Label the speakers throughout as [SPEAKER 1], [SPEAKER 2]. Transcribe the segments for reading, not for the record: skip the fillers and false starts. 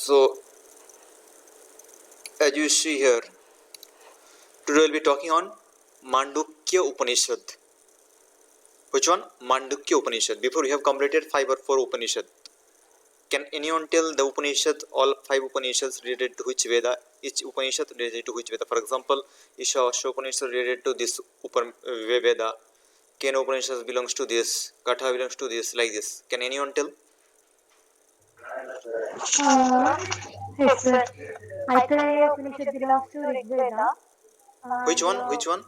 [SPEAKER 1] So, as you see here, today we'll be talking on Mandukya Upanishad. Which one? Mandukya Upanishad. Before we have completed 5 or 4 Upanishad. Can anyone tell the Upanishad, all 5 Upanishads related to which Veda? Each Upanishad related to which Veda? For example, Ishavasya Upanishad related to this Veda. Kena Upanishad belongs to this. Katha belongs to this. Like this. Can anyone tell?
[SPEAKER 2] Yes, sir. Aitareya Upanishad belongs to Rig Veda.
[SPEAKER 1] Which
[SPEAKER 2] And
[SPEAKER 1] one? Which one?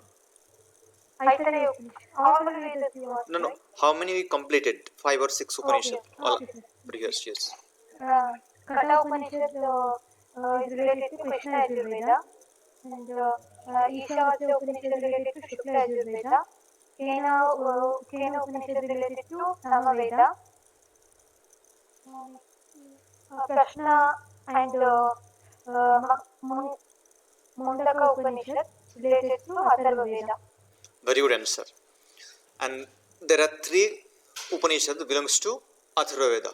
[SPEAKER 2] Aitareya Upanishad. All the Vedas you asked,
[SPEAKER 1] No, no.
[SPEAKER 2] right?
[SPEAKER 1] How many we completed? 5 or 6 Upanishad.
[SPEAKER 2] Okay,
[SPEAKER 1] All
[SPEAKER 2] okay, sir.
[SPEAKER 1] previous years.
[SPEAKER 2] Katha Upanishad is related to Krishna Yajurveda. And Ishavasya Upanishad related to Shukla Yajurveda. Kena Upanishad related to Samaveda. Prashna and Mundaka Upanishad related to Atharva Veda.
[SPEAKER 1] Very good answer. And there are 3 Upanishads that belongs to Atharva Veda.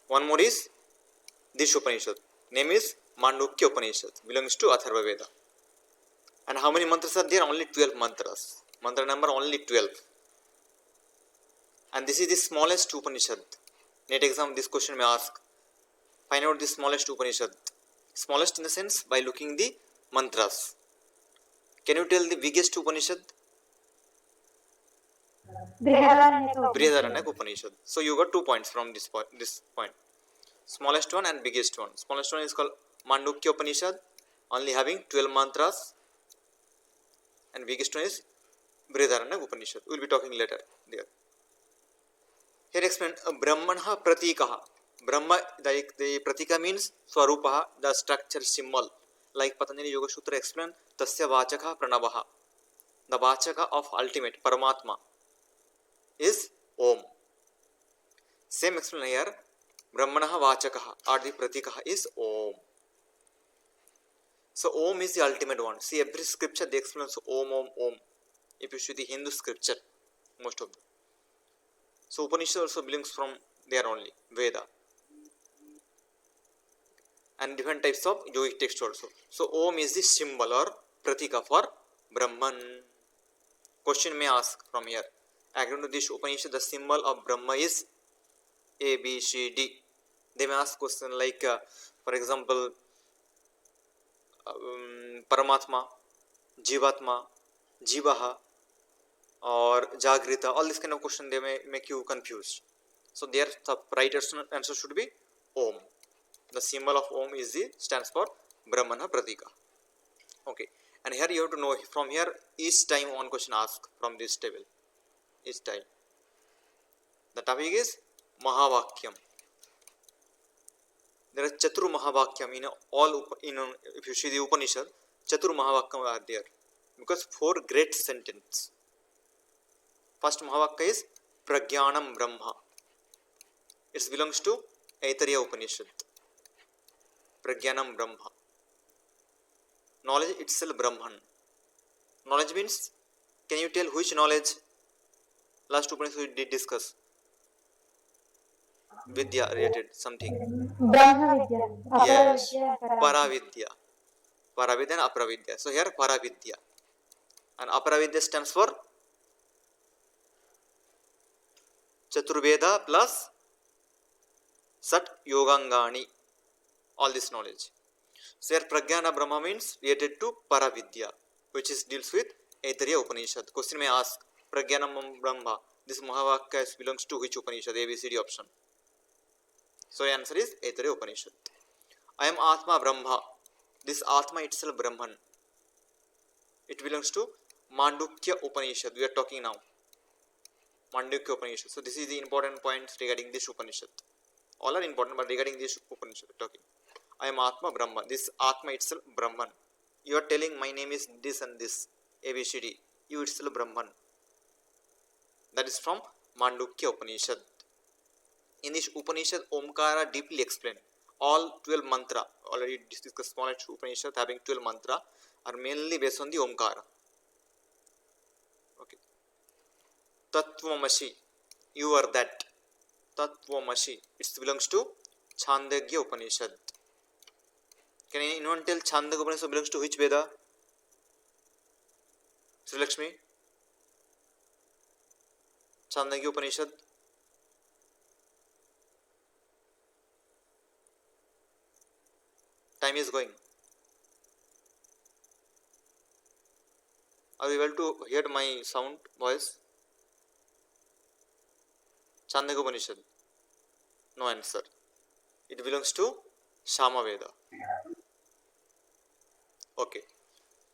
[SPEAKER 1] One more is this Upanishad. Name is Mandukya Upanishad. Belongs to Atharva Veda. And how many mantras are there? Only 12 mantras. Mantra number only 12. And this is the smallest Upanishad. Net exam, this question may ask. Find out the smallest Upanishad. Smallest in the sense by looking the mantras. Can you tell the biggest Upanishad? Brihadaranyaka Upanishad. So you got 2 points from this point. Smallest one and biggest one. Smallest one is called Mandukya Upanishad, only having 12 mantras, and biggest one is Brihadaranyaka Upanishad. We will be talking later there. Here explain Brahmanha Pratikaha. Brahma, the Pratika means Swarupaha, the structure, symbol. Like Patanjali Yoga Sutra explain, Tasya Vachaka Pranavaha. The Vachaka of ultimate Paramatma is Om. Same explain here. Brahmanaha Vachakaha or the Pratikaha is Om. So Om is the ultimate one. See, every scripture they explain Om, Om, Om. If you see the Hindu scripture, most of them. So Upanishad also belongs from there only, Veda. And different types of yogic text also. So Om is the symbol or Pratika for Brahman. Question may ask from here. According to this Upanishad, the symbol of Brahma is A, B, C, D. They may ask question like, for example, Paramatma, Jivatma, Jivaha, or Jagrita. All this kind of question they may make you confused. So there the right answer should be Om. The symbol of Om is stands for Brahmana Pratika. Okay. And here you have to know from here each time one question asked from this table. Each time. The topic is Mahavakyam. There are Chatur Mahavakyam in all, if you see the Upanishad, Chatur Mahavakyam are there. Because 4 great sentences. First Mahavakya is Pragyanam Brahma. It belongs to Aitareya Upanishad. Pragyanam Brahma. Knowledge itself Brahman. Knowledge means, can you tell which knowledge? Last Upanishad we did discuss. Vidya related something.
[SPEAKER 2] Brahma Vidya.
[SPEAKER 1] Yes.
[SPEAKER 2] Aparavidya.
[SPEAKER 1] Paravidya. Paravidya and Aparavidya. So here Paravidya. And Aparavidya stands for Chaturveda plus Sat Yogangani. All this knowledge. So here Pragyana Brahma means related to Paravidya, which is deals with Aitareya Upanishad. Question may ask, Pragyana Brahma, this Mahavakya belongs to which Upanishad? ABCD option. So the answer is Aitareya Upanishad. I am Atma Brahma. This Atma itself Brahman. It belongs to Mandukya Upanishad. We are talking now. Mandukya Upanishad. So this is the important points regarding this Upanishad. All are important, but regarding this Upanishad we are talking. I am Atma Brahma. This Atma itself Brahman. You are telling my name is this and this. ABCD. You itself Brahman. That is from Mandukya Upanishad. In this Upanishad, Omkara deeply explained. All 12 mantra, already discussed smallest Upanishad having 12 mantra, are mainly based on the Omkara. Okay. Tattvamasi, you are that. Tattvamasi, it belongs to Chandogya Upanishad. Can anyone tell Chandogya Upanishad belongs to which Veda? Sri Lakshmi? Chandogya Upanishad. Time is going. Are you able to hear my sound voice? Chandogya Upanishad. No answer. It belongs to Shama Veda. Okay.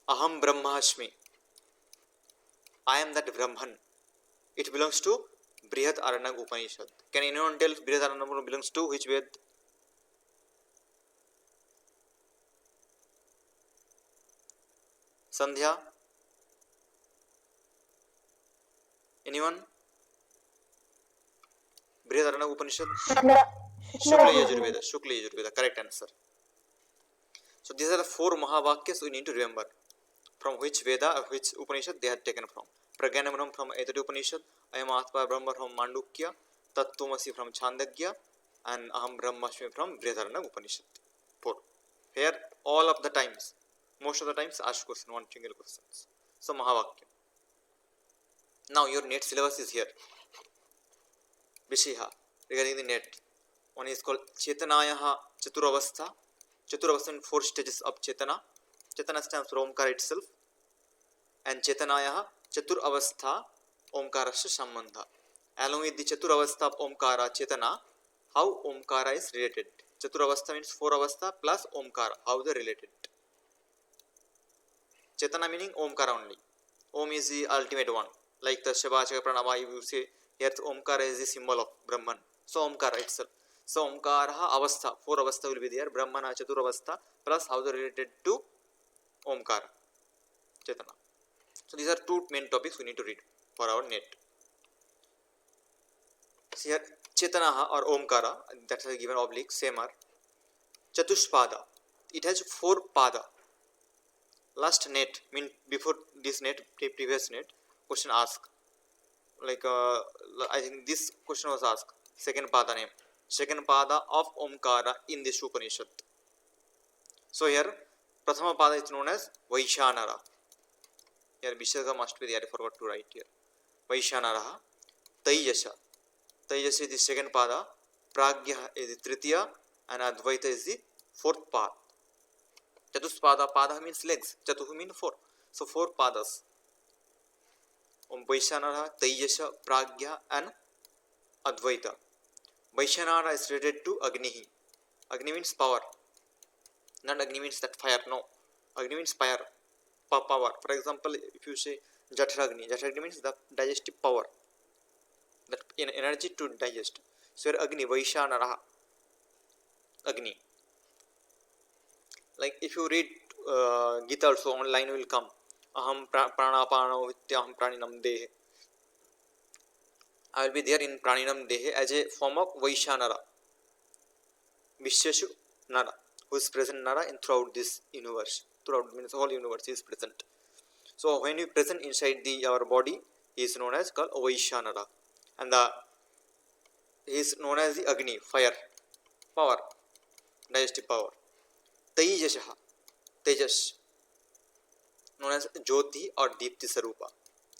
[SPEAKER 1] Aham Brahmasmi. I am that Brahman. It belongs to Brihat Aranyaka Upanishad. Can anyone tell Brihat Aranyaka belongs to which Ved? Sandhya? Anyone? Brihat Aranyaka Upanishad? Shukla Yajurveda. Shukla Yajurveda. Correct answer. So these are the 4 Mahavakyas we need to remember. From which Veda or which Upanishad they had taken from. Pragyana Brahma from Aitariya Upanishad, Ayam Atma Brahma from Mandukya, Tattvamasi from Chandogya, and Aham Brahmasmi from Brihadaranyaka Upanishad. 4. Here all of the times, most of the times ask question, one single questions. So Mahavakya. Now your net syllabus is here. Vishiha regarding the net. One is called Chetanayaha Chaturavastha. Chaturavastha means 4 stages of Chetana. Chetana stands for Omkara itself. And Chetanayaha Chatur Avastha Omkarasya Sambandha. Along with the Chatur Avastha of Omkara Chetana, how Omkara is related. Chatur Avastha means 4 Avastha plus Omkara, how they are related. Chetana meaning Omkara only. Om is the ultimate one. Like the Shabachaka Pranama, you say here Omkara is the symbol of Brahman. So Omkara itself. So Omkara Avastha, 4 Avastha will be there. Brahmana Chatur Avastha plus how they are related to Omkara. Chetana. So these are 2 main topics we need to read for our net. See here Chetanaha or Omkara, that is given oblique, same are. Chatushpada, it has 4 pada. Last net, mean before this net, previous net, question asked. Like I think this question was asked. Second pada name. Second pada of Omkara in this Upanishad. So here, Prathama pada is known as Vaishanara. Here Vishaka must be there, I forgot to write here. Vaishanaraha, Taijasa. Taijasa is the second pada, Pragya is the tritiya, and Advaita is the 4th pada. Chatuspada, pada means legs, Chatuhu means 4. So 4 padas. Vaishanara, Taijasa, Pragya and Advaita. Vaishanara is related to Agnihi. Agni means power. Not Agni means that fire, no. Agni means fire. Power. For example, if you say Jatragni, Jatragni means the digestive power, that energy to digest. So here Agni, Vaishanaraha, Agni. Like if you read Gita also, online will come Aham Pranapano Vityaham Praninam Dehe. I will be there in Praninam Dehe as a form of Vaishanara, Visheshu Nara, who is present Nara in throughout this universe. Throughout means whole universe is present. So when you present inside our body, he is known as called Vaishanara, and he is known as the Agni, fire, power, digestive power. Taijashaha, Tejas, known as Jyoti or Deepti Sarupa.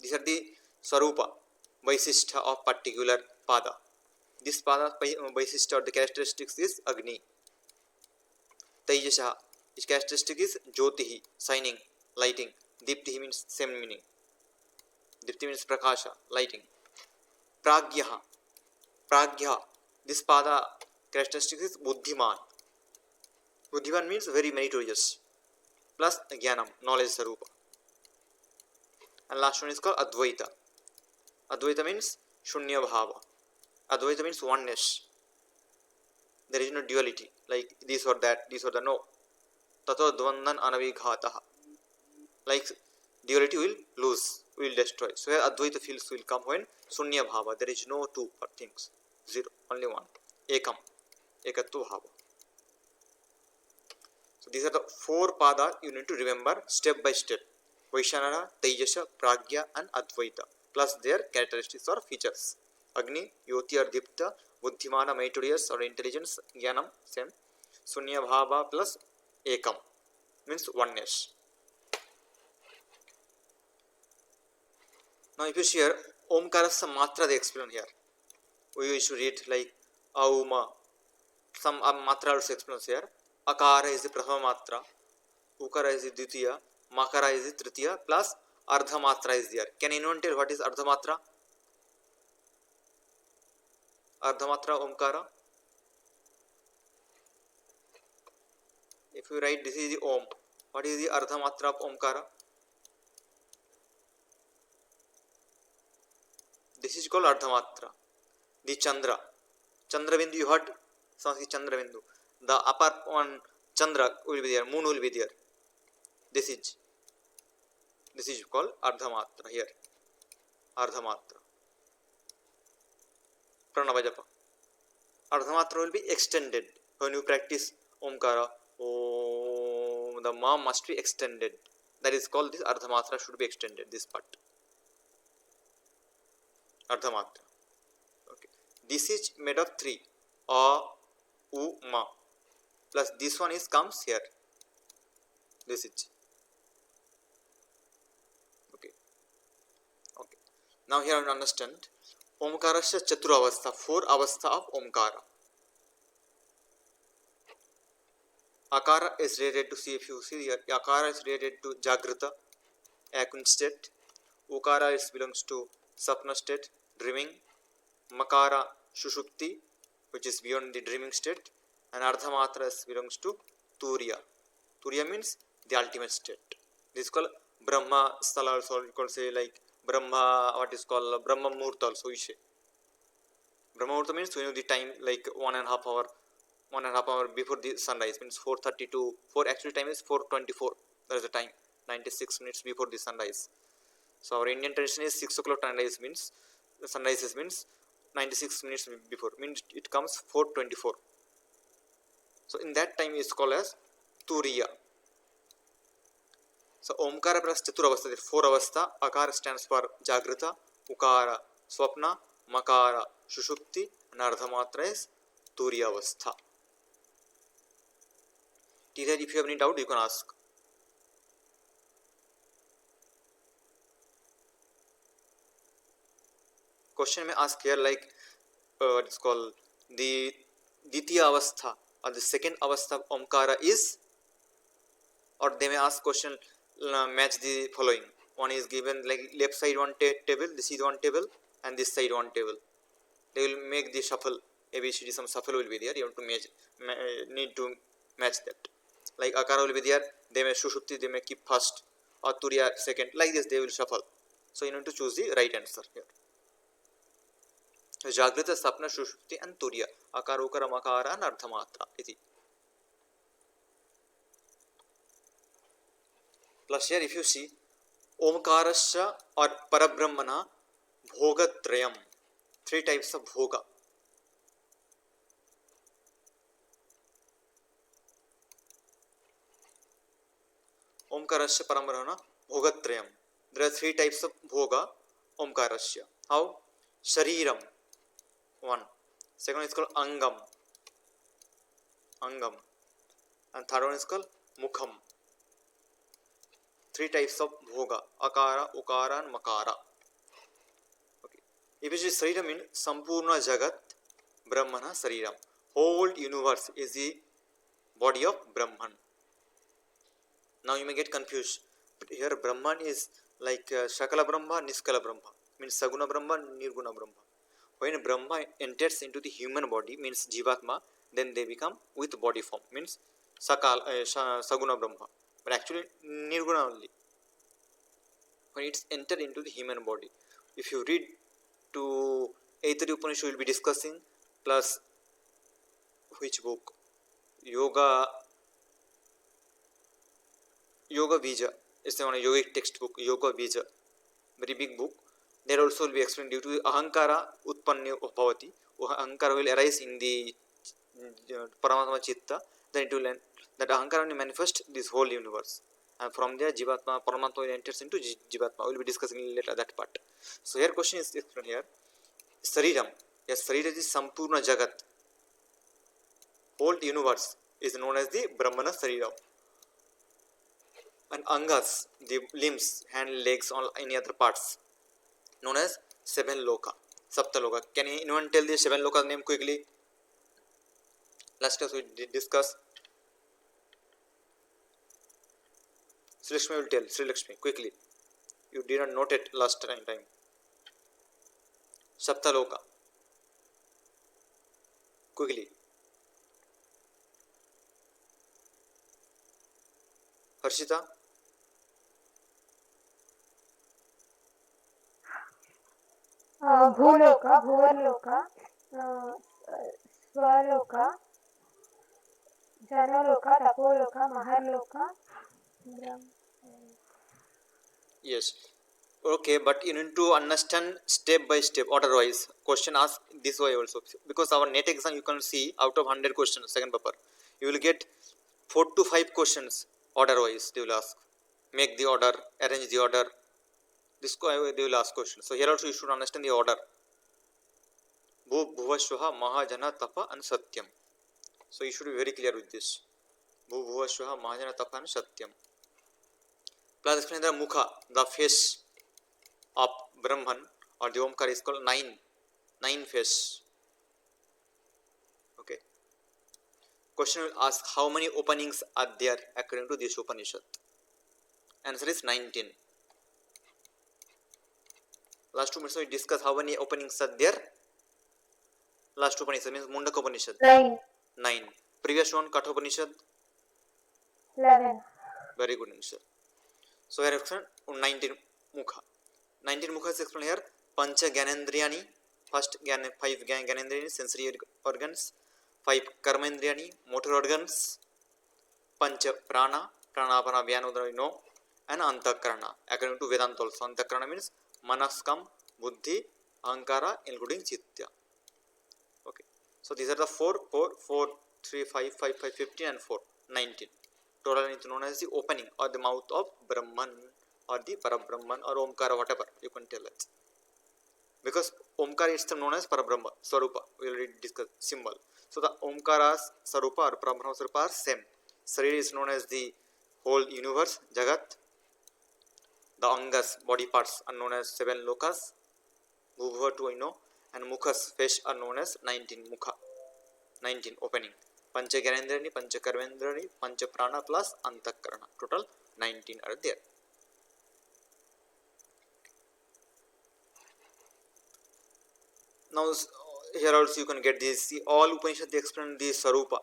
[SPEAKER 1] These are the Sarupa, Vaisishtha of particular pada. This pada Vaisishtha or the characteristics is Agni. Taijashaha, its characteristic is Jyotihi, shining, lighting. Deeptihi means same meaning. Deepti means Prakasha, lighting. Pragyaha, Pragya, this pada characteristic is Buddhiman. Buddhiman means very meritorious. Plus Jnanam, knowledge Sarupa. And last one is called Advaita. Advaita means Shunya Bhava. Advaita means oneness. There is no duality, like this or that, no. Tato Dvandan Anavighataha. Like duality will lose, will destroy. So here Advaita feels will come when Shunya Bhava. There is no 2 things. 0, only 1. Ekam. Ekattu Bhava. So these are the 4 padas you need to remember step by step. Vaishanara, Taijasa, Pragya and Advaita. Plus their characteristics or features. Agni, Yoti or Dipta, Buddhimana, meritorious or intelligence, Jnanam, same. Sunya Bhava plus ekam means oneness. Now if you see here, omkarasya matra they explain here. We should read like auma. Some matra also explains here. Akara is the prathama matra, ukara is the dvitiya, makara is the tritiya, plus ardha matra is there. Can anyone tell what is ardha matra? Ardha matra omkara. If you write this is the om, what is the ardha matra of omkara? This is called ardha matra. The chandra. Chandra bindu you heard? Sanskrit chandra bindu. The upper one chandra will be there, moon will be there. This is called ardha matra here. Ardha matra. Pranava japa. Ardha matra will be extended when you practice omkara. Om, the ma must be extended. That is called this ardha matra should be extended. This part. Ardha matra. Okay. This is made of three. A, U, ma. Plus this one is comes here. This is. Okay. Okay. Now here you understand. Omkarasya chatura avastha. 4 avastha of omkara. Akara is related to, see if you see here, Akara is related to Jagrita, Akun state. Ukara is belongs to Sapna state, dreaming. Makara, Shushupti, which is beyond the dreaming state. And Ardha Matra belongs to Turiya. Turiya means the ultimate state. This is called Brahma Sthala also, you could say like Brahma, what is called Brahma Murta also, you say. Brahma Murta means we know the time like 1.5 hour. 1.5 hour before the sunrise means 4:30 to 4 actual time is 4:24. That is the time 96 minutes before the sunrise. So our Indian tradition is 6 o'clock sunrise means the sunrises means 96 minutes before means it comes 4:24. So in that time is called as Turiya. So Omkara plus Chaturavastha, the 4 avastha. Akara stands for Jagrita, Ukara, Swapna, Makara, Shushupti, and Ardha Matra is Turiya avastha. Teacher, if you have any doubt, you can ask. Question may ask here like what is called the Ditya avastha or the second avastha of Omkara is, or they may ask question match the following. One is given like left side one table, this is one table, and this side one table. They will make the shuffle. ABCD some shuffle will be there. You have to need to match that. Like Akara will be there, they may Shushupti, they may keep first, or Turiya second, like this they will shuffle. So you need to choose the right answer here. Jagrita, Sapna, Shushupti and Turiya. Akara, Ukara, Makara and Ardha Matra. Iti. Plus here if you see, Omkarasya or Parabrahmana Bhogatrayam. 3 types of Bhoga. Omkarasya Parabrahmana Bhogatrayam. There are 3 types of Bhoga Omkarasya. How? Shariram. 1. Second one is called Angam. And third one is called Mukham. 3 types of Bhoga. Akara, Ukara and Makara. Okay. If you see Sariram means Sampurna Jagat Brahmana Sariram. Whole universe is the body of Brahman. Now you may get confused. But here Brahman is like Shakala Brahma, Niskala Brahma. Means Saguna Brahma, Nirguna Brahma. When Brahma enters into the human body, means Jivatma, then they become with body form, means Saguna Brahma. But actually Nirguna only. When it's entered into the human body. If you read to Aitari Upanishad, we will be discussing, plus which book? Yoga Bija. It's one yogic textbook, Yoga Bija. Very big book. There also will be explained due to Ahankara Utpanna Bhavati. Ahankara will arise in the Paramatma Chitta. Then it will that Ahankara will manifest this whole universe. And from there Jivatma, Paramatma enters into Jivatma. We will be discussing later that part. So here question is explained here. Sariram. Yes, Sariram is Sampurna Jagat. Whole universe is known as the Brahmana Sariram. And angas, the limbs, hand, legs, or any other parts, known as seven loka, saptaloka. Can anyone tell the seven loka name quickly? Last class we did discuss. Sri Lakshmi will tell. Sri Lakshmi, quickly. You did not note it last time. Saptaloka. Quickly. Harshita.
[SPEAKER 2] ಭೂಲೋಕ, ಭುವರ್ಲೋಕ, ಸ್ವಲೋಕ, ಜನಲೋಕ, ತಪೋಲೋಕ, ಮಹರ್ಲೋಕ.
[SPEAKER 1] Yes. Okay, but you need to understand step by step, order wise. Question asked this way also, because our net exam you can see out of 100 questions, second paper, you will get 4 to 5 questions order wise. They will ask, make the order, arrange the order. This they will ask questions. So here also you should understand the order. Bhuvashvaha, Mahajana, Tapa, and Satyam. So you should be very clear with this. Bhuvashvaha, Mahajana, Tapa, and Satyam. Plus explain the Mukha, the face of Brahman or the Omkar is called nine face. Okay. Question will ask how many openings are there according to this Upanishad. Answer is 19. Last 2 minutes we discuss how many openings are there. Last Upanishad means Mundaka Upanishad. 9. Previous one Katha Upanishad.
[SPEAKER 2] 11.
[SPEAKER 1] Very good answer. So here explain 19 Mukha. 19 Mukha is explained here. Pancha Gyanendriyani. First 5 Gyanendriyani, sensory organs. 5 Karmendriyani, motor organs. Pancha Prana, Pranapana Vyanudra, and Antakarana. According to Vedanta also, Antakarana means Manaskam, Buddhi, Ahankara, including Chitya. Okay. So these are the 4, 3, 5, 15 and 4, 19. Total is known as the opening or the mouth of Brahman or the Parabrahman or Omkara, whatever you can tell it. Because Omkara is known as Parabrahma, Swarupa. We already discussed symbol. So the Omkara's Swarupa or Parabrahma Swarupa are same. Sarira is known as the whole universe, Jagat. The Angas, body parts, are known as 7 lokas. Bhuvha to and Mukhas, face, are known as 19 Mukha. 19 opening. Pancha Gyanendrani, Pancha Karmendrani, Pancha Prana plus Antakarana. Total 19 are there. Now here also you can get this. See, all Upanishads they explain the Sarupa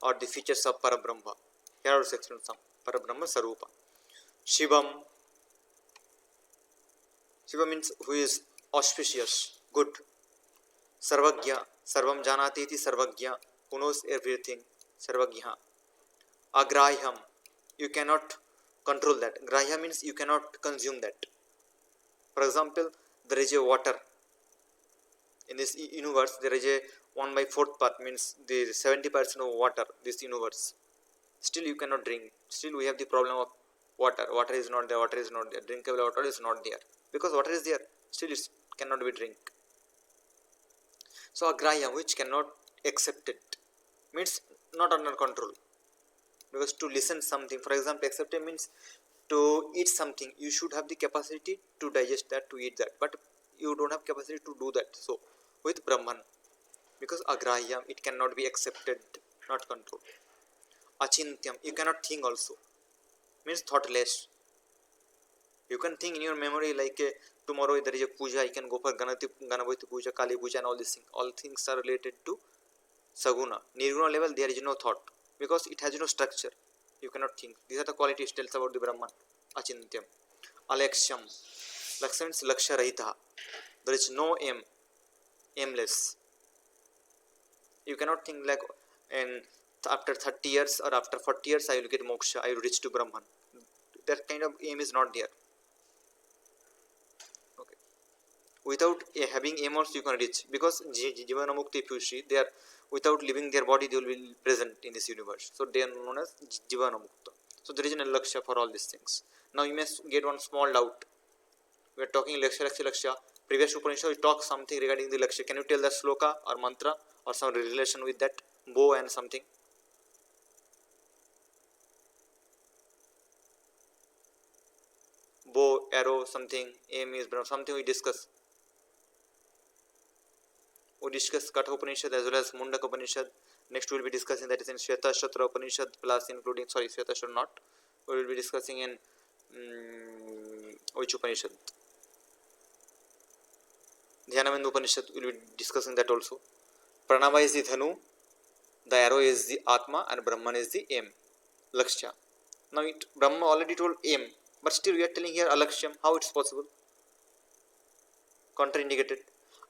[SPEAKER 1] or the features of Parabrahma. Here also explain some Parabrahma Sarupa. Shivam. Shiva means who is auspicious, good. Sarvagya, Sarvam Janati iti Sarvagya, who knows everything. Sarvagya. Agrahyam, you cannot control that. Grahya means you cannot consume that. For example, there is a water. In this universe, there is a 1/4 part, means the 70% of water, this universe. Still you cannot drink. Still we have the problem of water. Water is not there, water is not there. Drinkable water is not there. Because water is there, still it cannot be drink. So agrahya, which cannot accept it, means not under control. Because to listen something, for example, accept it means to eat something, you should have the capacity to digest that, to eat that, but you don't have capacity to do that. So with Brahman, because agrahya, it cannot be accepted, not controlled. Achintyam, you cannot think also, means thoughtless. You can think in your memory like tomorrow there is a puja, I can go for Ganapati puja, Kali puja and all these things. All things are related to Saguna. Nirguna level there is no thought because it has no structure. You cannot think. These are the qualities tells about the Brahman. Achintyam. Alaksham. Lakshya means Laksha Rahita. There is no aim. Aimless. You cannot think like after 30 years or after 40 years I will get moksha, I will reach to Brahman. That kind of aim is not there. Okay. Without having aim also you can reach, because Jivana Mukti, if you see, they are without leaving their body they will be present in this universe. So they are known as Jivana Mukta. So there is an laksha for all these things. Now you may get one small doubt. We are talking laksha. Previous Upanishad we talk something regarding the laksha. Can you tell the sloka or mantra or some relation with that? Bow and something. arrow, something, aim is Brahma, something we discuss. We discuss Katha Upanishad as well as Mundaka Upanishad. Next we will be discussing that is in Shvetashatra Upanishad plus including, sorry, Shvetashatra not. We will be discussing in which Upanishad? Dhyanabandhu Upanishad, we will be discussing that also. Pranava is the Dhanu, the arrow is the Atma, and Brahman is the aim, Lakshya. Now Brahma already told aim, but still we are telling here Alakshyam. How it's possible? Contraindicated.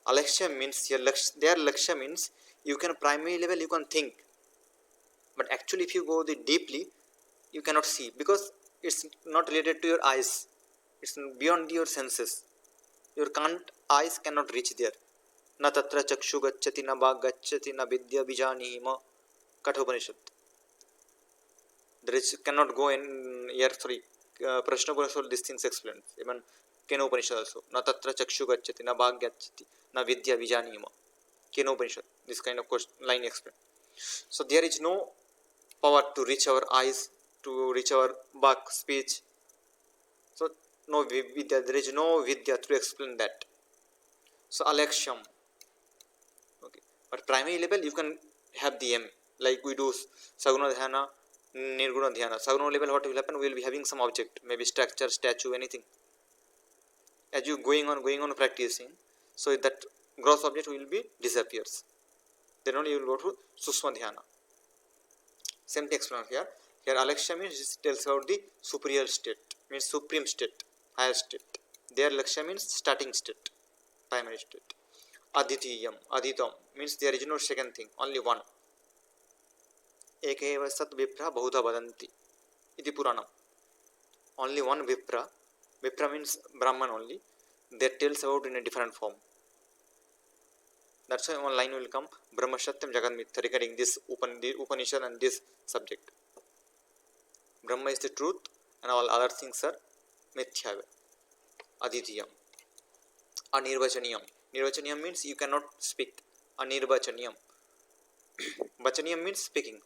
[SPEAKER 1] Alakshya means here, their Lakshya means you can primary level you can think, but actually if you go the deeply you cannot see because it's not related to your eyes. It's beyond your senses. Your eyes cannot reach there. Na tatra chakshu gacchati na bhag gacchati na vidya bijanihima. Katha Upanishad. There is cannot go in here. Sorry, Prashna Upanishad. These things explained. Even Kena Upanishad also. Na tatra chakshu gacchati na bhag gacchati na vidya bijanihima. Kena Upanishad. This kind of line explained. So there is no power to reach our eyes, to reach our back speech. So no vidya. There is no vidya to explain that. So Alaksham. Okay. But primary level you can have the aim. Like we do Saguna Dhyana, Nirguna Dhyana. Saguna level what will happen? We will be having some object, maybe structure, statue, anything. As you going on practicing, so that gross object will be disappears. Then only you will go to Susma Dhyana. Same thing explained here. Here Alakshya means it tells about the superior state, means supreme state, higher state. There Lakshya means starting state, primary state. Aditiyam, Aditam means there is no second thing, only one. Ekeva sat vipra bahudha vadanti. Iti Puranam. Only one vipra. Vipra means Brahman only. That tells about in a different form. That's why one line will come Brahma Satyam Jagat Mithya regarding this Upanishad and this subject. Brahma is the truth and all other things are Mithya. Aditiyam. Anirvachaniyam. Nirvachaniyam means you cannot speak. Anirvachaniyam. Vachaniyam means speaking.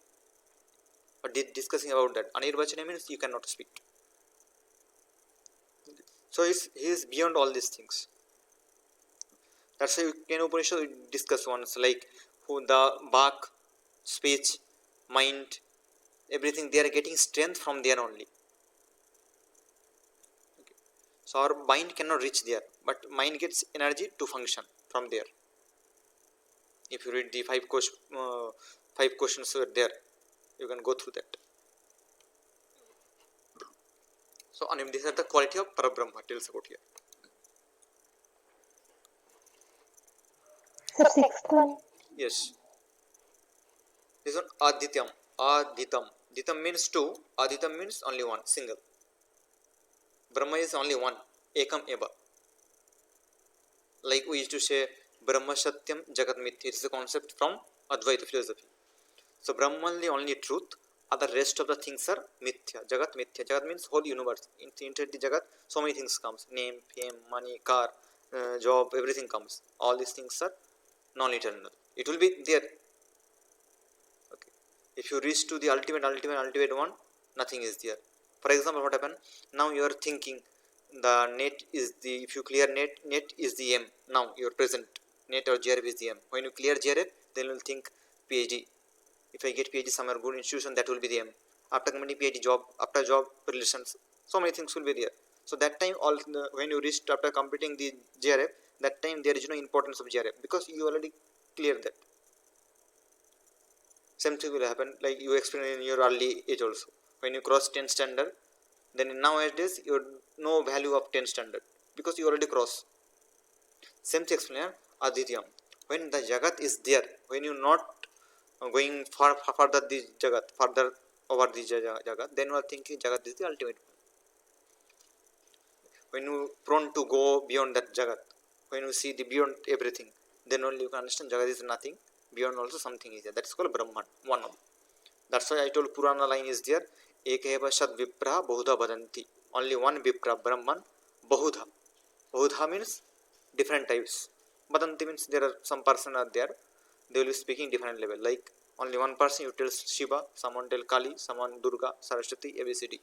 [SPEAKER 1] But discussing about that. Anirvachaniyam means you cannot speak. So he is beyond all these things. That's why Kena Upanishad we discuss once like who the Bak, speech, mind, everything they are getting strength from there only. Okay. So our mind cannot reach there, but mind gets energy to function from there. If you read the five questions were there, you can go through that. So these are the quality of Parabrahma tells about here.
[SPEAKER 2] The sixth one.
[SPEAKER 1] Yes. This one Adityam. Aditam. Ditam means two. Aditam means only one, single. Brahma is only one. Ekam eva. Like we used to say Brahma Satyam Jagat Mithya. It is a concept from Advaita philosophy. So Brahman is the only truth. Other rest of the things are Mithya. Jagat Mithya. Jagat means whole universe. Into the Jagat, so many things comes. Name, fame, money, car, job, everything comes. All these things are non-eternal. It will be there. Okay. If you reach to the ultimate one, nothing is there. For example, what happened? Now you are thinking the net is the, if you clear net is the aim. Now your present net or JRF is the aim. When you clear JRF, then you will think PhD. If I get PhD somewhere good institution, that will be the aim. After company PhD job, after job relations, so many things will be there. So that time when you reach after completing the JRF, that time there is no importance of JRF because you already cleared that. Same thing will happen like you experienced in your early age also. When you cross 10th standard, then nowadays you no value of 10th standard because you already cross. Same thing explain Adityam. When the Jagat is there, when you not going further this Jagat, further over this Jagat, then you are thinking Jagat is the ultimate. When you prone to go beyond that Jagat, when you see the beyond everything, then only you can understand Jagat is nothing, beyond also something is there. That is called Brahman, one of. That's why I told Purana line is there, Ekeva Shad Vipra Bahudha Vadanti. Only one Vipra, Brahman, Bahudha. Bahudha means different types. Vadanti means there are some person are there, they will be speaking different level. Like only one person you tell Shiva, someone tell Kali, someone Durga, Saraswati, ABCD.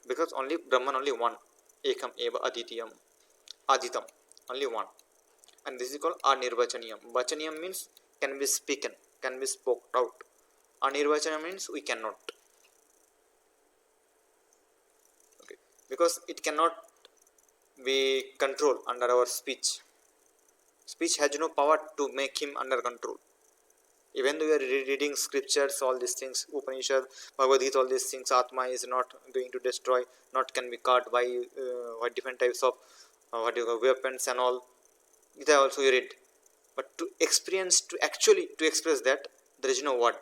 [SPEAKER 1] Because only Brahman only one. ekam eva aditiyam, aditam, only one. And this is called anirvachaniyam. Vachaniyam means can be spoken, can be spoken out. Anirvachaniyam means we cannot. Okay, because it cannot be controlled under our speech. Speech has no power to make him under control. Even though we are reading scriptures, all these things, Upanishad, Bhagavad Gita, all these things, Atma is not going to destroy, not can be caught by different types of what you call weapons and all. Gita also you read, but to experience, to actually to express that, there is no word.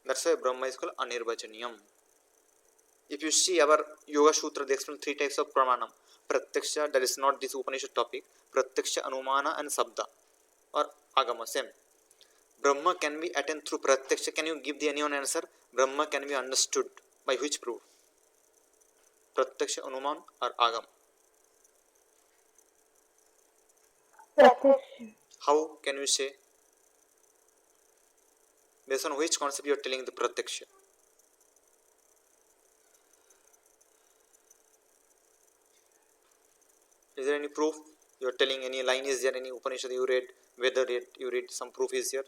[SPEAKER 1] That's why Brahma is called Anirvachaniyam. If you see our Yoga Sutra, they explain three types of pramanam. Pratyaksha, that is not this Upanishad topic. Pratyaksha, Anumana, and Sabda or Agama, same. Brahma can be attained through Pratyaksha. Can you give the anyone answer? Brahma can be understood by which proof? Pratyaksha, Anuman, or Agam?
[SPEAKER 2] Pratyaksha.
[SPEAKER 1] How can you say? Based on which concept you are telling the Pratyaksha? Is there any proof? You are telling any line, is there any Upanishad you read? Whether you read some proof is here?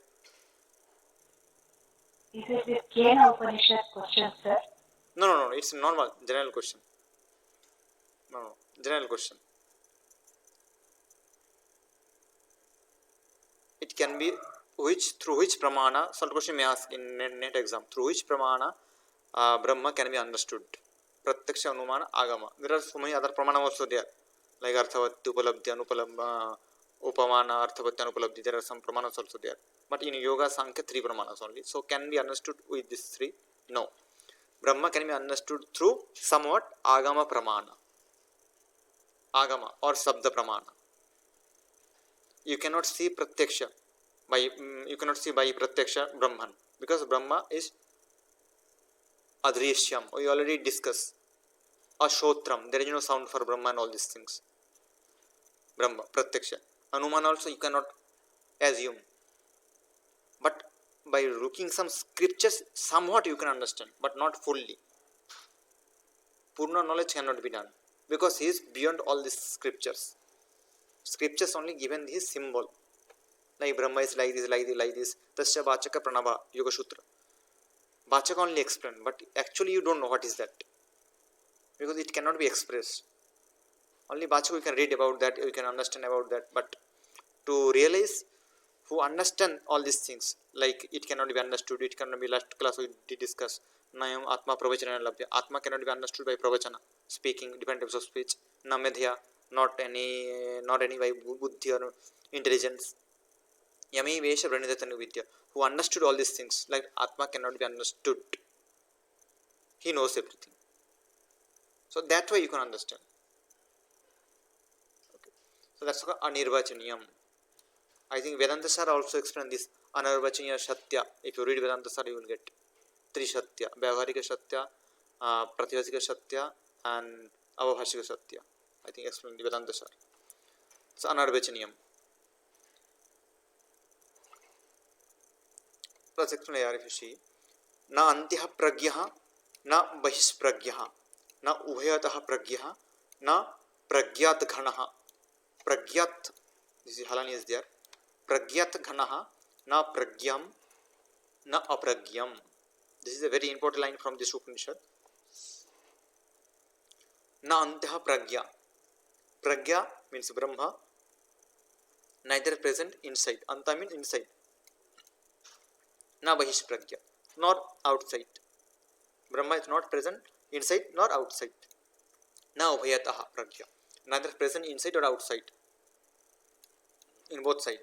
[SPEAKER 2] Is it this Kena Upanishad question, sir?
[SPEAKER 1] No, it's a normal, general question. No, general question. It can be through which pramana, some question may ask in net exam, through which pramana Brahma can be understood? Pratyaksha, Anumana, Agama. There are so many other pramana also there, like Arthavati, Upalabdhi, Anupalabdhi, Upamana, Arthavati, Anupalabdhi. There are some pramanas also there. But in Yoga Sankhya, three pramanas only. So can be understood with these three? No. Brahma can be understood through somewhat Agama pramana. Agama or Sabda pramana. You cannot see Pratyaksha by Pratyaksha Brahman, because Brahma is Adrishyam. We already discussed. Ashotram, there is no sound for Brahma and all these things. Brahma, Pratyaksha. Anuman also you cannot assume. But by looking some scriptures, somewhat you can understand, but not fully. Purna knowledge cannot be done, because he is beyond all these scriptures. Scriptures only given his symbol. Like Brahma is like this, like this, like this. Tasya Vachaka Pranava, Yoga Sutra. Vachaka only explain, but actually you don't know what is that, because it cannot be expressed. Only Vachaka we can read about that, we can understand about that, but to realize, who understand all these things, like it cannot be understood, it cannot be, last class we did discuss, Nayam Atma Pravachana Labhya. Atma cannot be understood by Pravachana, speaking, different types of speech. Namedhya, not any by buddhi or intelligence. Yami Vesha Pranidhatanu Vidya, who understood all these things, like Atma cannot be understood. He knows everything. So that way you can understand. Okay. So that's called Anirvachaniyam. I think Vedanta Sar also explained this Anarvachaniya Shatya. If you read Vedanta Sar, you will get three Shatya: Vyavaharika Shatya, Prativasika Shatya, and Avabhashika Shatya. I think explained the Vedanta Sar. So Anarvachaniyam. Let's explain here if you see. Na antya pragyaha, na bahis pragyaha, na ubhayatah pragyaha, na pragyat ghanaha. Pragyat, this is Halani is there. Pragyat ghanaha, na pragyam, na apragyam. This is a very important line from this Upanishad. Na antya pragya. Pragya means Brahma, neither present inside. Anta means inside. Na bahish pragya, nor outside. Brahma is not present inside nor outside. Na ubhayataha pragya, neither present inside or outside, in both sides.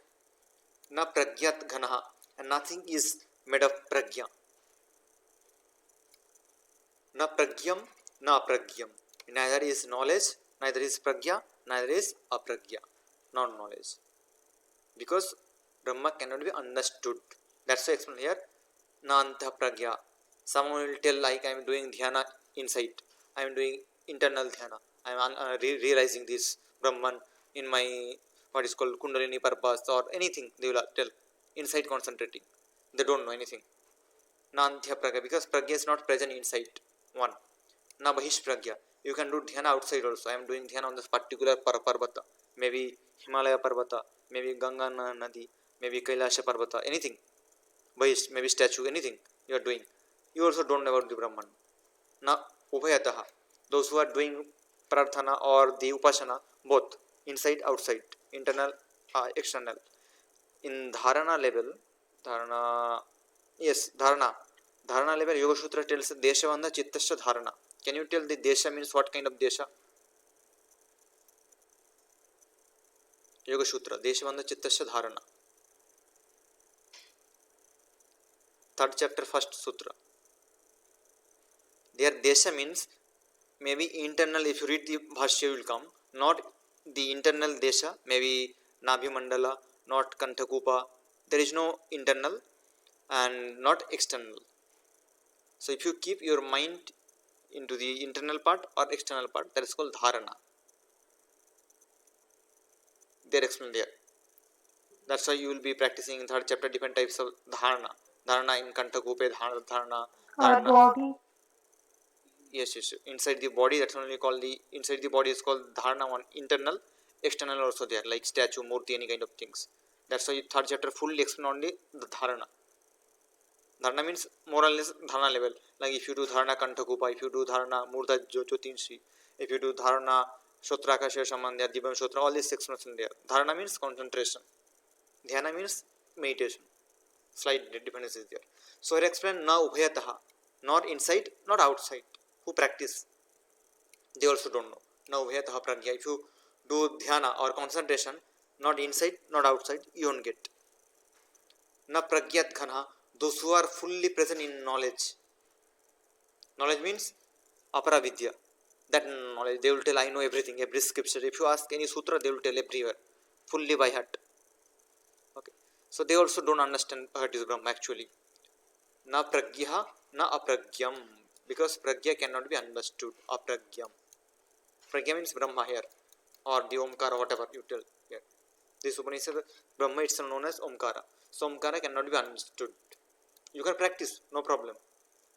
[SPEAKER 1] Na pragyat ghanaha, and nothing is made of pragya. Na pragyam, na apragyam. Neither is knowledge, neither is pragya, neither is apragya, non knowledge. Because Brahma cannot be understood. That's why I explain here. Na anta pragya. Someone will tell, like, I am doing dhyana inside, I am doing internal dhyana, I am realizing this Brahman in my what is called Kundalini purpose or anything. They will tell inside concentrating. They don't know anything. Na antya pragya, because pragya is not present inside. One. Na bahish pragya, You can do dhyana outside also. I am doing dhyana on this particular parvata, maybe Himalaya parvata, maybe Ganga Nadi, maybe Kailasha parvata, anything, maybe statue, anything you are doing. You also don't know about the Brahman. Na ubhayataha. Those who are doing prarthana or the upasana, both inside, outside, internal, external. In dharana level, dharana, yes, dharana level, Yoga Sutra tells Deshavanda Chittasya Dharana. Can you tell the Desha means what kind of Desha? Yoga Sutra, Deshavanda Chittasya Dharana. Third chapter, first sutra. There Desha means maybe internal, if you read the Bhashya will come, not the internal Desha, maybe Nabhi Mandala, not Kantakupa. There is no internal and not external. So if you keep your mind into the internal part or external part, that is called Dharana. They are explained there. That's why you will be practicing in third chapter different types of dharana. Dharana in Kantakupe, dharana.
[SPEAKER 2] Body.
[SPEAKER 1] Yes. Inside the body, that's only called the inside the body is called dharana one. Internal, external also there, like statue, murti, any kind of things. That's why third chapter fully explain only the dharana. Dharana means more or less dharana level. Like if you do dharana Kantakupa, if you do dharana Murda Jyotinshi, if you do dharana Shotraka Shamandya, Divam Shotra, all these explanations there. Dharana means concentration. Dhyana means meditation. Slight difference is there. So here explain na ubhayataha, not inside, not outside. Who practice, they also don't know. Na ubhayataha pragya. If you do dhyana or concentration, not inside, not outside, you won't get. Na pragyat ghana, those who are fully present in knowledge. Knowledge means apara vidya. That knowledge, they will tell, I know everything, every scripture. If you ask any sutra, they will tell everywhere, fully by heart. Okay. So they also don't understand what is Brahma actually. Na pragya, na apragyam. Because pragya cannot be understood. Apragyam. Pragya means Brahma here. Or the Omkara, whatever you tell here. This Upanishad, Brahma itself known as Omkara. So Omkara cannot be understood. You can practice, no problem.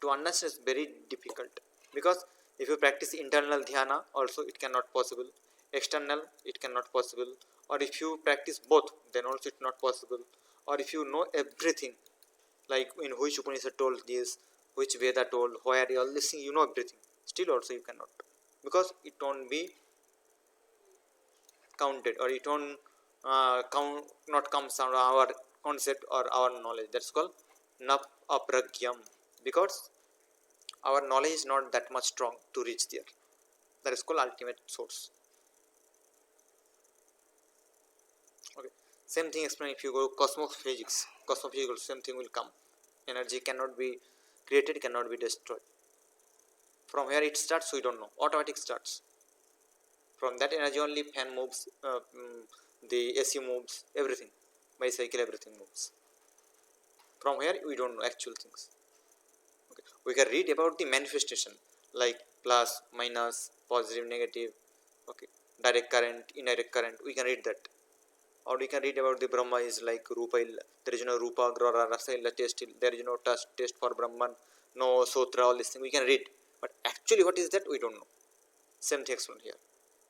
[SPEAKER 1] To understand is very difficult. Because if you practice internal dhyana, also it cannot possible. External, it cannot possible. Or if you practice both, then also it not possible. Or if you know everything, like in which Upanishad told this, which Veda told, where all this thing, you know everything. Still also you cannot. Because it won't be counted, or it won't not comes from our concept or our knowledge. That's called na apragyam. Because our knowledge is not that much strong to reach there. That is called ultimate source. Okay. Same thing explain if you go cosmophysics. Cosmophysics, same thing will come. Energy cannot be created, cannot be destroyed. From where it starts, we don't know. Automatic starts. From that energy only fan moves, the AC moves, everything. Bicycle, everything moves. From where we don't know actual things. Okay. We can read about the manifestation like plus, minus, positive, negative, okay, direct current, indirect current. We can read that. Or we can read about the Brahma is like Rupa illa. There is no Rupa, Grora, Rasa illa, taste illa. There is no taste for Brahman, no Sotra, all these things we can read. But actually what is that we don't know. Same thing explained here.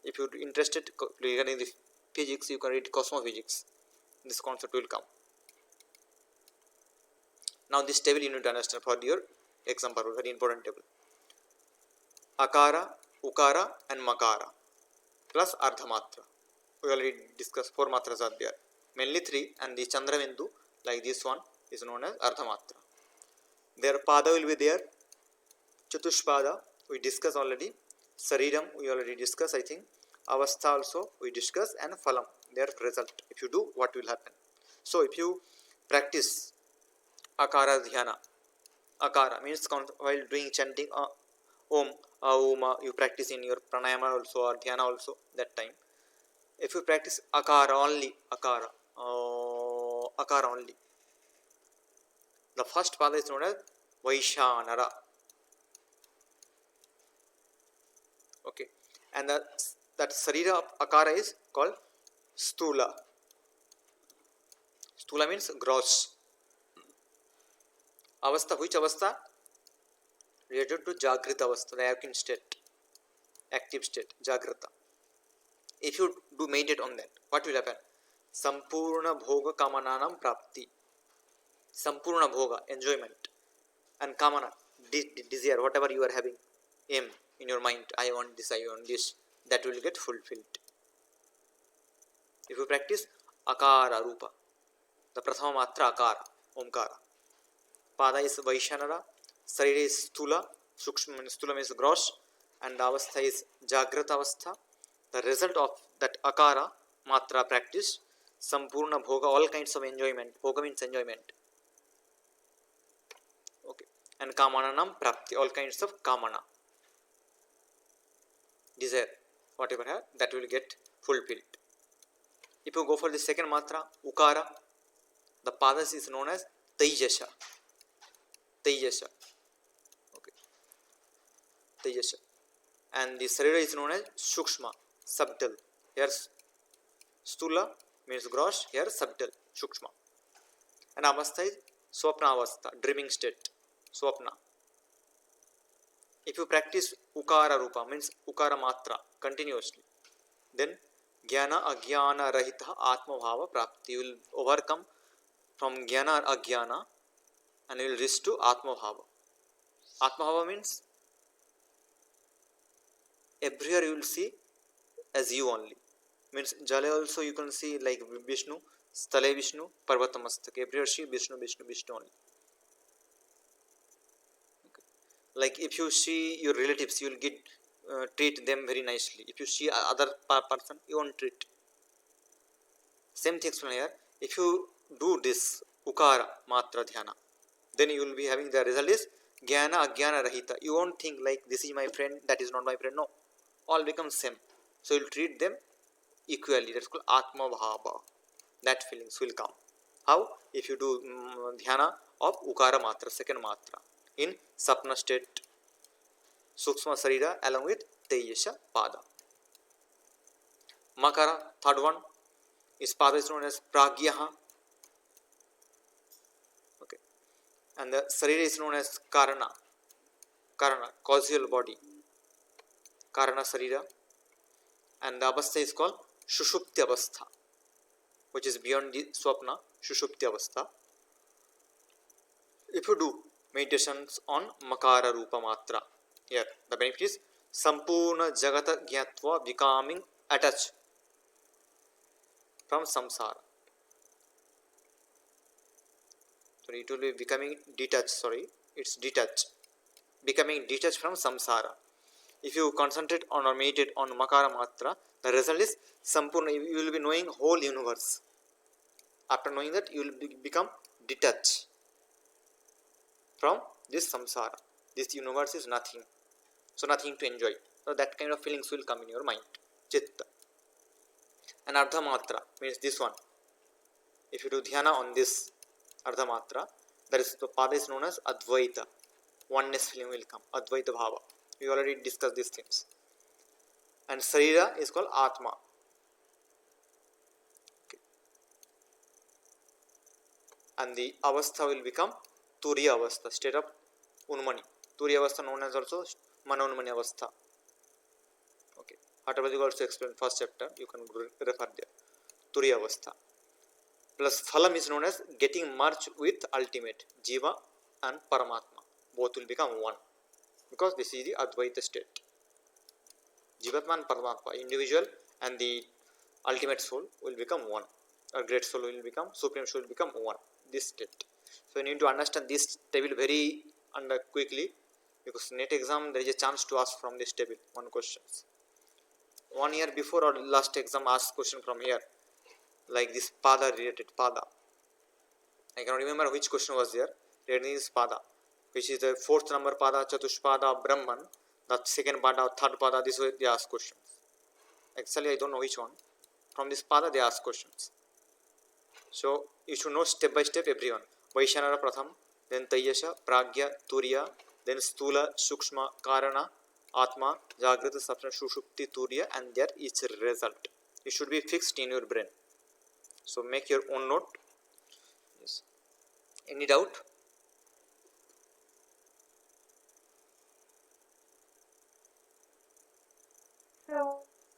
[SPEAKER 1] If you are interested regarding the physics, you can read cosmophysics. This concept will come. Now this table you need to understand for your exam purpose, very important table. Akara, Ukara and Makara plus Ardhamatra. We already discussed 4 matras are there. Mainly 3, and the Chandrabindu like this one is known as Ardhamatra. Their Pada will be there. Chatushpada we discussed already. Sariram we already discussed, I think. Avastha also we discussed, and Phalam, their result. If you do, what will happen? So if you practice Akara Dhyana, Akara means while doing chanting Om, Auma, you practice in your pranayama also or dhyana also that time. If you practice Akara only, Akara only, the first pada is known as Vaishanara. Okay, and that Sarira of Akara is called Stula. Stula means gross. Avastha, which Avastha? Related to Jagrita Avastha, the awakened state. active state, Jagrata. If you do meditate on that, what will happen? Sampurna Bhoga Kamananam Prapti. Sampurna Bhoga, enjoyment, and Kamana, desire, whatever you are having, aim in your mind, I want this, that will get fulfilled. If you practice Akara Rupa, the Prathama Matra Akara, Omkara. Pada is Vaishanara, Sarira is Stula, Sukshma Stula means gross, and Avastha is Jagrata Avastha. The result of that Akara Matra practice, Sampurna Bhoga, all kinds of enjoyment. Bhoga means enjoyment. Okay. And Kamananam Prapti, all kinds of Kamana. Desire, whatever have, that will get fulfilled. If you go for the second Matra, Ukara, the Padas is known as Tejasha. Tejasha. Okay. Tejasha. And the Sarira is known as Sukshma, subtle. Here Stula means gross, here subtle, Sukshma. And Avastha is Swapna Avastha, dreaming state, Swapna. If you practice Ukara Rupa, means Ukara Matra, continuously, then Jnana Ajnana Rahita Atma Bhava Prapti. You will overcome from Jnana Ajnana and you will reach to Atma Bhava. Atma Bhava means everywhere you will see as you only. Means Jale also you can see like Vishnu, Stale Vishnu, Parvatamastak. Everywhere see Vishnu, Vishnu, Vishnu only. Okay. Like if you see your relatives, you will get treat them very nicely. If you see other person, you won't treat. Same thing here. If you do this Ukara Matra Dhyana, then you will be having the result is Jnana Ajnana Rahita. You won't think like this is my friend, that is not my friend. No. All become same. So you will treat them equally. That's called Atma Bhava. That feelings will come. How? If you do Dhyana of Ukara Matra, second Matra, in Sapna state, Sukshma Sarira along with Tejasha Pada. Makara, third one, is Pada is known as Pragyaha. Okay. And the Sarira is known as Karana. Karana, causal body. Karana Sarira. And the Avastha is called Shushupti Avastha, which is beyond the Swapna, Shushupti Avastha. If you do meditations on Makara Rupa Matra, here the benefit is Sampurna Jagata Jnatva becoming attached from samsara. Sorry, it will be becoming detached, it's detached. Becoming detached from samsara. If you concentrate on or meditate on Makara Matra, the result is Sampurna, you will be knowing whole universe. After knowing that, you will become detached from this samsara. This universe is nothing. So nothing to enjoy. So that kind of feelings will come in your mind. Chitta. And Ardha Matra means this one. If you do dhyana on this Ardha Matra, there is the pada is known as Advaita. Oneness feeling will come. Advaita Bhava. We already discussed these things. And Sarira is called Atma. Okay. And the Avastha will become Turiya Avastha, state of Unmani. Turiya Avastha known as also Manonmani Avastha. Okay. Hatavadi also explained first chapter, you can refer there. Turiya Avastha. Plus Phalam is known as getting merged with ultimate, Jiva and Paramatma. Both will become one. Because this is the Advaita state. Jivatma and Paramatma, individual and the ultimate soul will become one. Or great soul will become, supreme soul will become one. This state. So you need to understand this table very quickly, because NET exam there is a chance to ask from this table one questions. 1 year before or last exam asked question from here, like this Pada related Pada. I cannot remember which question was there. Relating this Pada, which is the fourth number Pada, Chatushpada, Brahman, the second Pada, third Pada. This way they ask questions. Actually, I don't know which one. From this Pada they ask questions. So you should know step by step everyone. Vaishanara Pratham, then Tayasha, Pragya, Turiya, then Stula, Sukshma, Karana, Atma, Jagrata, Sapna, Shushupti, Turiya, and their each result. It should be fixed in your brain. So make your own note. Yes. Any doubt?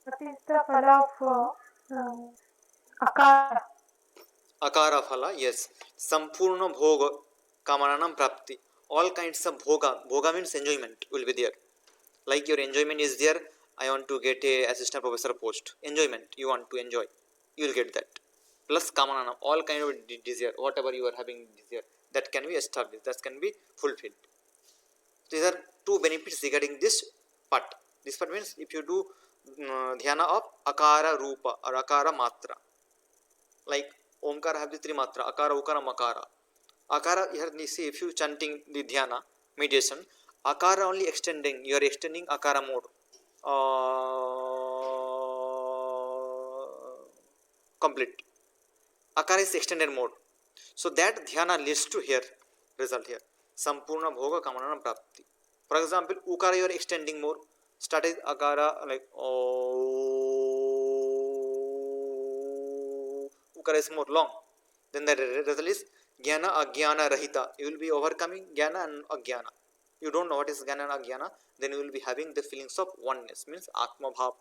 [SPEAKER 2] What is the phala of akara?
[SPEAKER 1] Akara phala, yes. Sampurna bhoga kamananam prapti. All kinds of bhoga means enjoyment will be there. Like your enjoyment is there, I want to get a assistant professor post. Enjoyment, you want to enjoy, you will get that. Plus kamananam, all kind of desire, whatever you are having desire, that can be established, that can be fulfilled. These are two benefits regarding this part. This part means if you do dhyana of akara rupa or akara matra, like omkara have the three matra, akara, ukara, makara. Akara, here you see if you chanting the dhyana meditation, akara only extending, you are extending akara mode. Complete. Akara is extended mode. So that dhyana leads to here, result here. Sampurna bhoga kamanana prapti. For example, ukara you are extending more. Started akara like ukara is more long. Then the result is jnana ajnana rahita. You will be overcoming jnana and ajnana. You don't know what is jnana and ajnana, then you will be having the feelings of oneness, means atma bhav.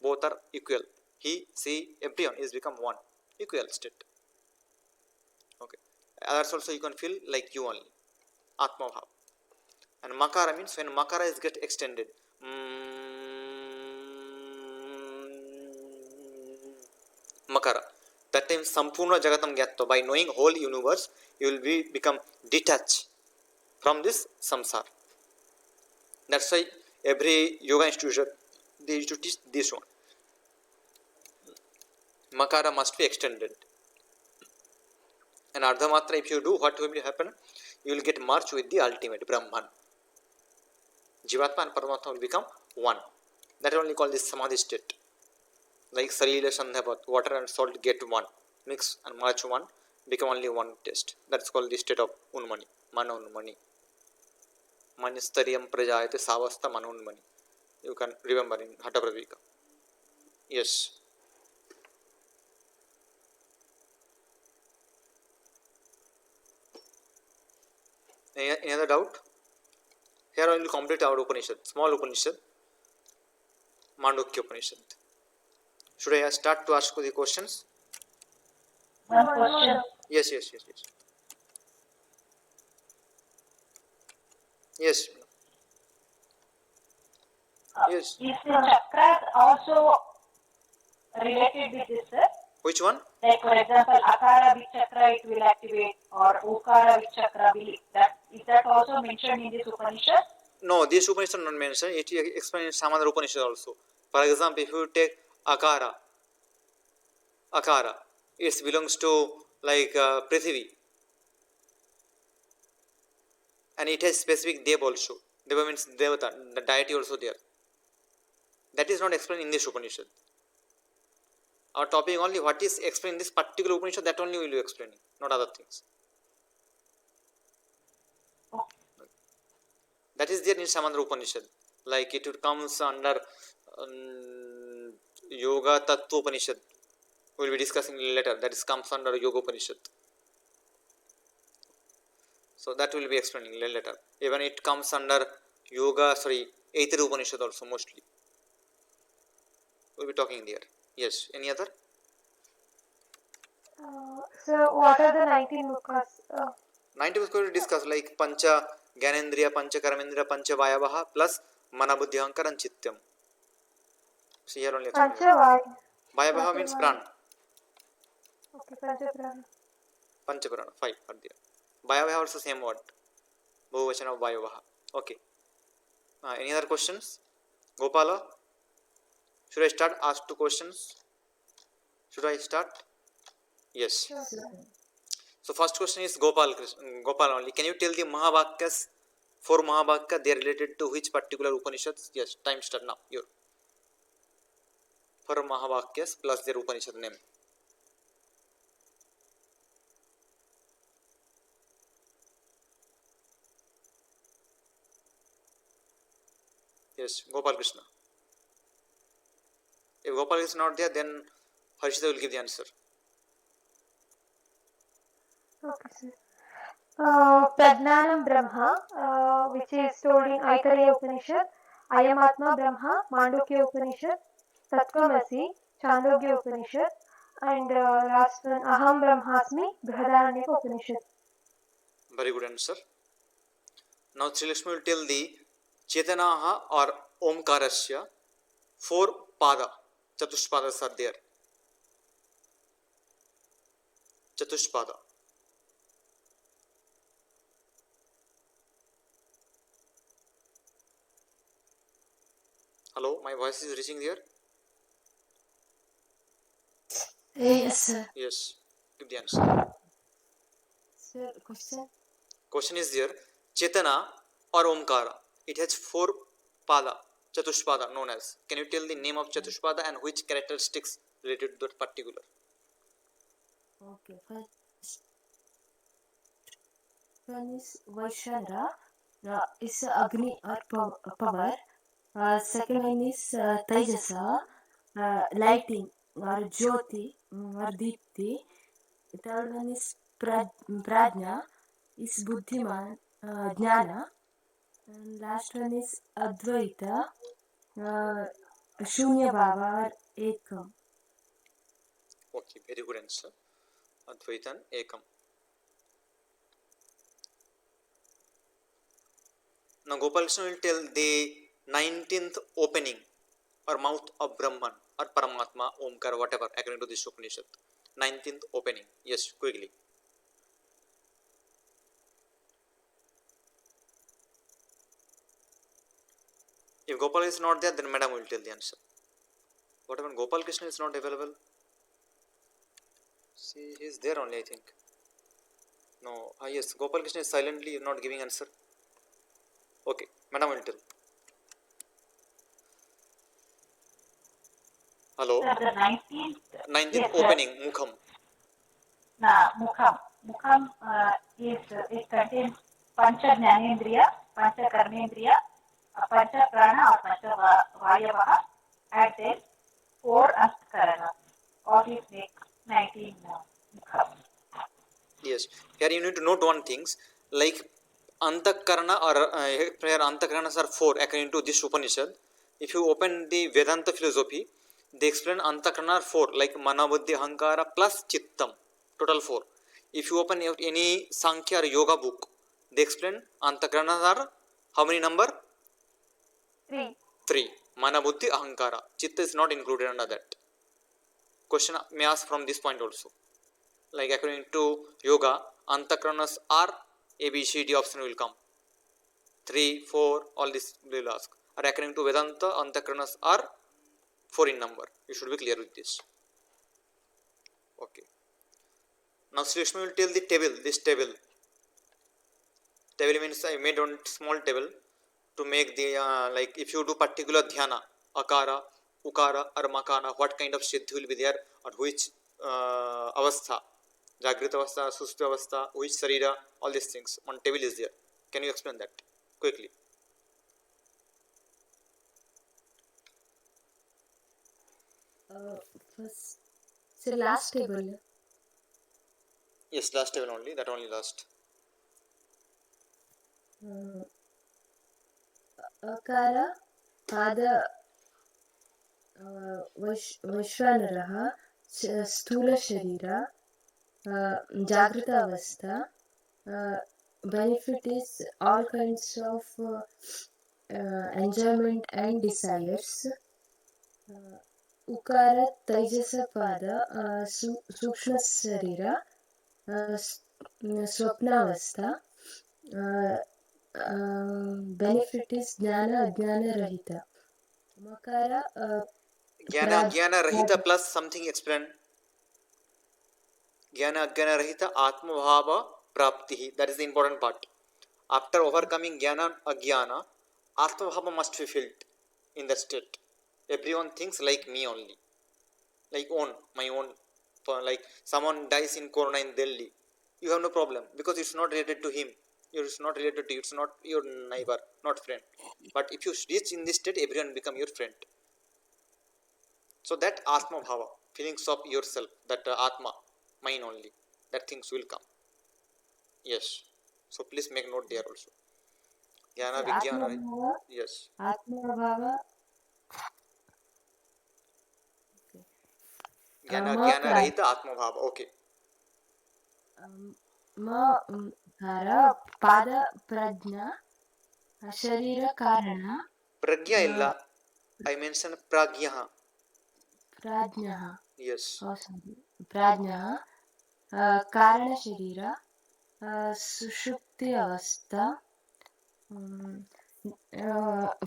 [SPEAKER 1] Both are equal. He, she, everyone is become one. Equal state. Okay. Others also you can feel like you only. Atma bhav. And makara means when makara is get extended. Makara. That time sampurna jagatam gyatva. By knowing whole universe, you will be become detached from this samsara. That's why every yoga institution they used to teach this one. Makara must be extended. And ardhamatra, if you do, what will happen? You will get merged with the ultimate Brahman. Jivatma and Paramatma will become one. That is only called the samadhi state. Like Salila Sandhapat, water and salt get one. Mix and merge one, become only one taste. That's called the state of Unmani, Mana Unmani. Manistariyam Prajayate Savasta Manunmani. You can remember in Hatha Pravika. Yes. Any other doubt? Here I will complete our Upanishad, small Upanishad, Mandukya Upanishad. Should I start to ask you the questions?
[SPEAKER 3] One question.
[SPEAKER 1] Yes. Yes. Yes.
[SPEAKER 3] Is the chakras also related with this, sir?
[SPEAKER 1] Which one?
[SPEAKER 3] Like for example, Akara which chakra it will activate, or Ukara which chakra will that is that also mentioned in this Upanishad?
[SPEAKER 1] No, this Upanishad not mentioned. It explains in some other Upanishad also. For example, if you take Akara, it belongs to like Prithvi, and it has specific Dev also. Deva means Devata, the deity also there. That is not explained in this Upanishad. Our topic only what is explained in this particular Upanishad, that only we will be explaining, not other things. That is there in Samandra Upanishad. Like it comes under Yoga Tattva Upanishad. We will be discussing later. That is comes under Yoga Upanishad. So that will be explaining later. Even it comes under Aitara Upanishad also mostly. We will be talking there. Yes. Any other?
[SPEAKER 2] So what are the 19 mukhas?
[SPEAKER 1] 19 was going to discuss like Pancha Gyanendriya, Pancha Karamendriya, Pancha Vayavaha plus Mana Buddhi Ahankara and Chityam. So here only explain.
[SPEAKER 2] Panchavai.
[SPEAKER 1] Vayavaha means prana.
[SPEAKER 2] Okay, Panchaprana.
[SPEAKER 1] Panchaprana, 5 are there. Vayavaha also same word. Bhuvachana of Vayavaha. Okay. Any other questions? Gopala? Should I start? Ask 2 questions. Should I start? Yes.
[SPEAKER 2] Sure.
[SPEAKER 1] So first question is Gopal only. Can you tell the Mahavakyas, 4 Mahavakya, they are related to which particular Upanishads? Yes, time start now. Your 4 Mahavakyas plus their Upanishad name. Yes, Gopal Krishna. If Gopal is not there, then Harshita will give the answer.
[SPEAKER 2] Okay, sir. Pragnanam Brahma, which is told in Aitareya Upanishad, Ayamatma Brahma, Mandukya Upanishad, Tatvamasi, Chandogya Upanishad, and last one Aham Brahmasmi, Brihadaranyaka Upanishad.
[SPEAKER 1] Very good answer. Now Sri Lakshmi will tell the Chetanaha or Omkarasya 4 pada. Chatushpadas are there. Chatushpada. Hello, my voice is reaching there?
[SPEAKER 4] Yes, sir.
[SPEAKER 1] Yes. Give the answer.
[SPEAKER 4] Sir, question?
[SPEAKER 1] Question is there. Chetana or Omkara. It has 4 pada. Chatushpada known as. Can you tell the name of Chatushpada and which characteristics related to that particular?
[SPEAKER 4] Okay, first one is Vaishnara, is Agni or power. Second one is Taijasa, lighting or Jyoti or Deepti. Third one is Prajna, is Buddhiman, Jnana. And last one is Advaita, Shunya Baba or Ekam.
[SPEAKER 1] Okay, very good answer. Advaitan Ekam. Now Gopal Krishna will tell the 19th opening or mouth of Brahman or Paramatma, Omkar, whatever, according to this Upanishad. 19th opening. Yes, quickly. If Gopal is not there, then Madam will tell the answer. What happened? Gopal Krishna is not available. See, he is there only, I think. No, yes, Gopal Krishna is silently not giving answer. Okay, Madam will tell. Hello?
[SPEAKER 3] Sir, the 19th.
[SPEAKER 1] 19th
[SPEAKER 3] Yes, sir.
[SPEAKER 1] opening, Mukham.
[SPEAKER 3] Mukham. Mukham it contains Pancha Jnanendriya, Pancha Karmendriya, Pancha Prana or Pancha Vayavaha, and then 4 Astkarana. All these make 19 Mukham.
[SPEAKER 1] Yes, here you need to note one things like Antakarana or here Antakaranas are 4 according to this Upanishad. If you open the Vedanta philosophy, they explain Antakarana are 4 like Manabuddhi Ahankara plus Chittam, total 4. If you open any Sankhya or Yoga book, they explain Antakaranas are how many number?
[SPEAKER 2] 3.
[SPEAKER 1] 3. Manabuddhi Ahankara. Chitta is not included under that. Question may ask from this point also. Like according to yoga, Antakaranas are ABCD option will come. 3, 4, all this will ask. Or according to Vedanta, Antakaranas are 4 in number. You should be clear with this. Okay. Now Sri Lakshmi will tell the table, this table. Table means I made one small table to make the, like if you do particular dhyana, akara, ukara or makana, what kind of siddhi will be there or which avastha. Jagrita avastha, Sushupti avastha, which sarira, all these things. One table is there. Can you explain that quickly?
[SPEAKER 4] First, so last table.
[SPEAKER 1] Yes, last table only. That only last.
[SPEAKER 4] Akara, Pada, Vaishwanaraha, Sthula Sharira, Jagrita Avastha. Benefit is all kinds of enjoyment and desires. Ukara Taijasa Pada, Sukshma Sharira, Swapnavastha. Benefit is Jnana Ajnana Rahita. Makara
[SPEAKER 1] Jnana Rahita plus something explained. Jnana Ajnana Rahita Atma Bhava Praptihi. That is the important part. After overcoming Jnana Ajnana, Atma Bhava must be felt in that state. Everyone thinks like me only. Like my own. Like someone dies in Corona in Delhi. You have no problem because it's not related to him. It's not related to you. It's not your neighbor, not friend. But if you reach in this state, everyone become your friend. So that Atma Bhava, feelings of yourself, that Atma, mine only, that things will come. Yes. So please make note there also. Jnana Vijnana. Yes.
[SPEAKER 4] Atma Bhava.
[SPEAKER 1] ज्ञान रहित आत्मभाव. Okay.
[SPEAKER 4] ಮಕಾರ ಪಾದ ಪ್ರಜ್ಞಾ ಶರೀರ ಕಾರಣ
[SPEAKER 1] Pragya illa. I mentioned pragya.
[SPEAKER 4] ಪ್ರಾಜ್ಞಃ
[SPEAKER 1] Yes.
[SPEAKER 4] ಪ್ರಾಜ್ಞಃ ಕಾರಣ ಶರೀರ ಸುಷುಪ್ತಿ ಅವಸ್ಥಾ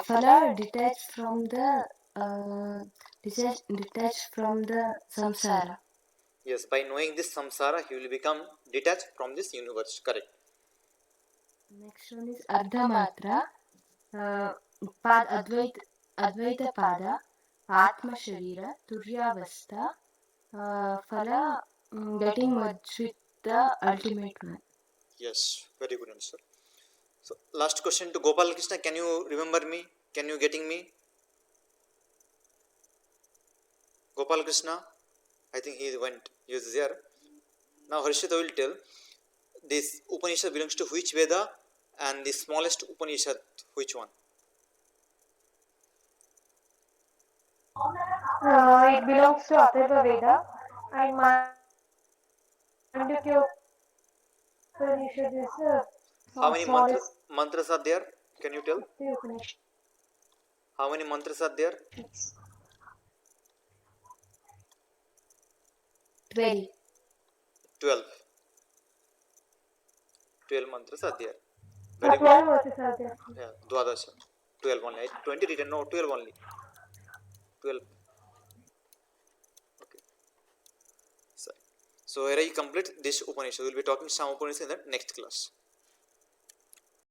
[SPEAKER 4] ಫಲ detach from the ಸಂಸಾರ.
[SPEAKER 1] Yes. By knowing this samsara, he will become detached from this universe. Correct.
[SPEAKER 4] Next one is ಅರ್ಧ ಮಾತ್ರ ಪಾದ ಅದ್ವೈತ ಪಾದ ಆತ್ಮ ಶರೀರ ತುರ್ಯಾವಸ್ಥಾ ಫಲ getting merge with the ultimate one.
[SPEAKER 1] Yes. Very good answer. So last question to Gopal Krishna. Can you remember me? Can you getting me? Gopal Krishna. I think he went. He was there. Now Harshita will tell. This Upanishad belongs to which Veda, and the smallest Upanishad, which one?
[SPEAKER 2] It belongs to Atharva Veda, and Mandukya Upanishad is the
[SPEAKER 1] How many
[SPEAKER 2] smallest
[SPEAKER 1] mantras are there? Can you tell?
[SPEAKER 2] Upanishad.
[SPEAKER 1] How many mantras are there?
[SPEAKER 4] 12.
[SPEAKER 1] 12. 12 mantras are there. Very good.
[SPEAKER 2] 12 verses are there.
[SPEAKER 1] Yeah, Dwadasha. 12 only. 20 written. No, 12 only. 12. Okay. So here I complete this Upanishad. We will be talking some Upanishad in the next class.